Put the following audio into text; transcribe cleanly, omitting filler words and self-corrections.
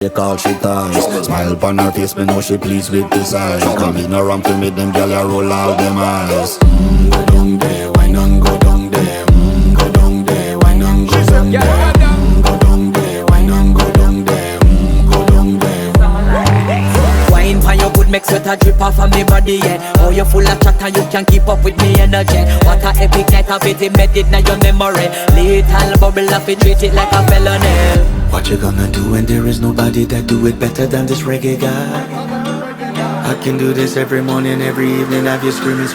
They call she ties. Smile upon her face, me know she pleased with this eyes. Come in around to me, them gyal a roll out them eyes. Go down there, why not go down there? Go down there, why not go down there? Go down there, why not go down there? Go down there. Wine pan your good, make sweat a drip off of me body, yeah. Oh, you full of chatter, you can't keep up with me energy. What a epic night of it, embedded in your memory. Little bubble of it, treat it like a felony. What you gonna do when there is nobody that do it better than this reggae guy? I can do this every morning, every evening, have you screaming.